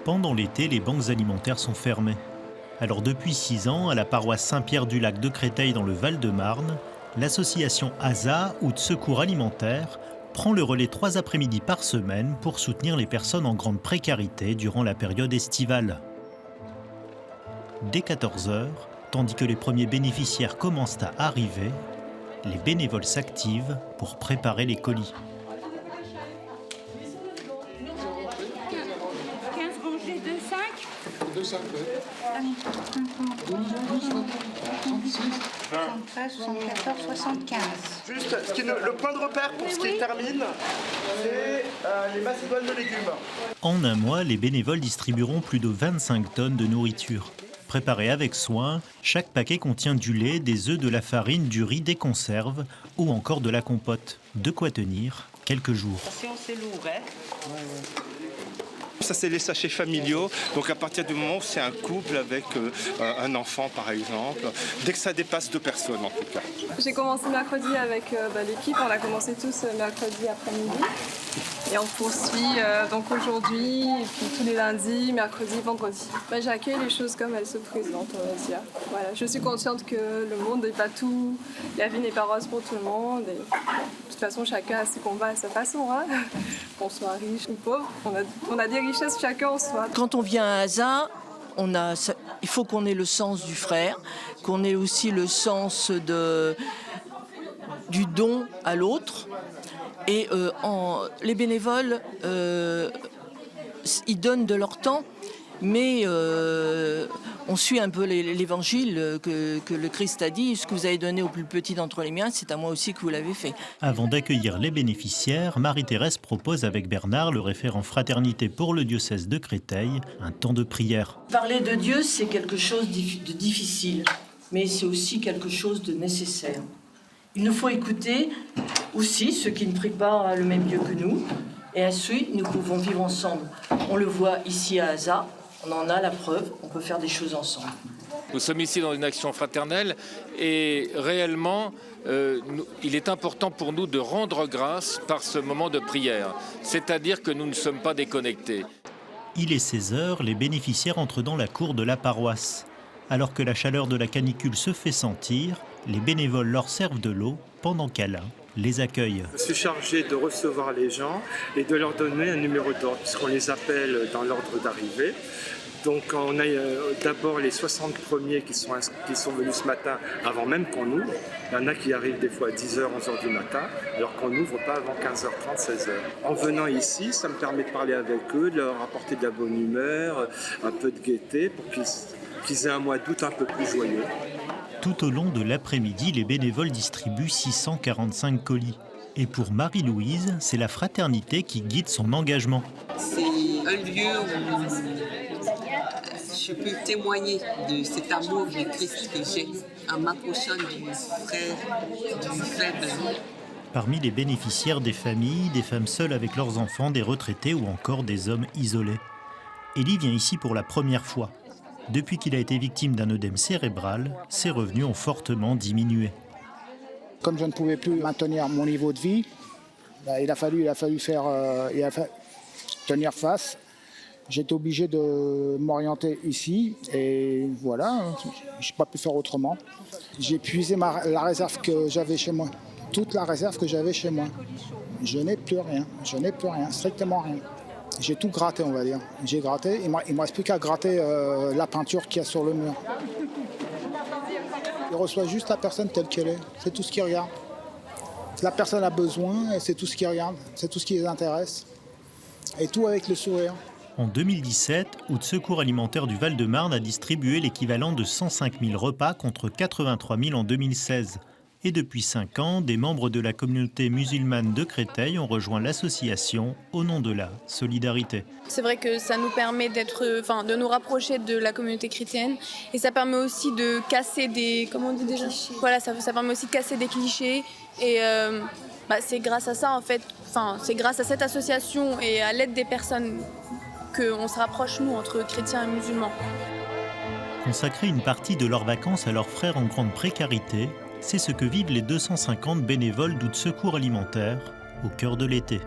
Pendant l'été, les banques alimentaires sont fermées. Alors depuis 6 ans, à la paroisse Saint-Pierre-du-Lac de Créteil dans le Val-de-Marne, l'association ASA, ou de secours alimentaire, prend le relais 3 après-midi par semaine pour soutenir les personnes en grande précarité durant la période estivale. Dès 14h, tandis que les premiers bénéficiaires commencent à arriver, les bénévoles s'activent pour préparer les colis. 15 rangées de 5. De 5, oui. 73, 74, 75. Juste, le point de repère pour ce qui termine, c'est les macédoines de légumes. En un mois, les bénévoles distribueront plus de 25 tonnes de nourriture. Préparée avec soin, chaque paquet contient du lait, des œufs, de la farine, du riz, des conserves ou encore de la compote. De quoi tenir quelques jours. Attention, c'est lourd, hein. Ça, c'est les sachets familiaux. Donc, à partir du moment où c'est un couple avec un enfant, par exemple, dès que ça dépasse 2 personnes, en tout cas. J'ai commencé mercredi avec l'équipe. On a commencé tous mercredi après-midi. Et on poursuit donc aujourd'hui, et puis tous les lundis, mercredi, vendredi. J'accueille les choses comme elles se présentent, on va dire. Voilà. Je suis consciente que le monde n'est pas tout, la vie n'est pas rose pour tout le monde. Et de toute façon, chacun a ses combats à sa façon. Hein. Qu'on soit riche ou pauvre, on a des richesses chacun en soi. Quand on vient à ASA, il faut qu'on ait le sens du frère, qu'on ait aussi le sens du don à l'autre. Et les bénévoles, ils donnent de leur temps, mais on suit un peu l'évangile que le Christ a dit. Ce que vous avez donné au plus petit d'entre les miens, c'est à moi aussi que vous l'avez fait. Avant d'accueillir les bénéficiaires, Marie-Thérèse propose avec Bernard, le référent fraternité pour le diocèse de Créteil, un temps de prière. Parler de Dieu, c'est quelque chose de difficile, mais c'est aussi quelque chose de nécessaire. Il nous faut écouter aussi ceux qui ne prient pas le même Dieu que nous, et ensuite nous pouvons vivre ensemble. On le voit ici à ASA, on en a la preuve, on peut faire des choses ensemble. Nous sommes ici dans une action fraternelle et réellement, il est important pour nous de rendre grâce par ce moment de prière, c'est-à-dire que nous ne sommes pas déconnectés. Il est 16h, les bénéficiaires entrent dans la cour de la paroisse. Alors que la chaleur de la canicule se fait sentir, les bénévoles leur servent de l'eau pendant qu'Alain les accueille. Je suis chargé de recevoir les gens et de leur donner un numéro d'ordre, puisqu'on les appelle dans l'ordre d'arrivée. Donc on a d'abord les 60 premiers qui sont venus ce matin avant même qu'on ouvre. Il y en a qui arrivent des fois à 10h, 11h du matin, alors qu'on n'ouvre pas avant 15h30, 16h. En venant ici, ça me permet de parler avec eux, de leur apporter de la bonne humeur, un peu de gaieté, pour qu'ils aient un mois d'août un peu plus joyeux. Tout au long de l'après-midi, les bénévoles distribuent 645 colis. Et pour Marie-Louise, c'est la fraternité qui guide son engagement. C'est un lieu où je peux témoigner de cet amour de Christ que j'ai en m'approchant du frère, du faible. Parmi les bénéficiaires, des familles, des femmes seules avec leurs enfants, des retraités ou encore des hommes isolés. Élie vient ici pour la première fois. Depuis qu'il a été victime d'un œdème cérébral, ses revenus ont fortement diminué. Comme je ne pouvais plus maintenir mon niveau de vie, il a fallu tenir face. J'étais obligé de m'orienter ici et voilà, je n'ai pas pu faire autrement. J'ai puisé la réserve que j'avais chez moi, toute la réserve que j'avais chez moi. Je n'ai plus rien, strictement rien. J'ai tout gratté, on va dire. J'ai gratté, il ne me reste plus qu'à gratter la peinture qu'il y a sur le mur. Il reçoit juste la personne telle qu'elle est, c'est tout ce qu'il regarde. La personne a besoin et c'est tout ce qu'il regarde, c'est tout ce qui les intéresse. Et tout avec le sourire. En 2017, Ou de secours alimentaire du Val-de-Marne a distribué l'équivalent de 105 000 repas contre 83 000 en 2016. Et depuis 5 ans, des membres de la communauté musulmane de Créteil ont rejoint l'association au nom de la solidarité. C'est vrai que ça nous permet de nous rapprocher de la communauté chrétienne et ça permet aussi de casser des... Comment on dit déjà ? Voilà, ça permet aussi de casser des clichés et c'est grâce à ça en fait, c'est grâce à cette association et à l'aide des personnes qu'on se rapproche nous entre chrétiens et musulmans. Consacrer une partie de leurs vacances à leurs frères en grande précarité, c'est ce que vivent les 250 bénévoles d'Ou de secours alimentaire au cœur de l'été.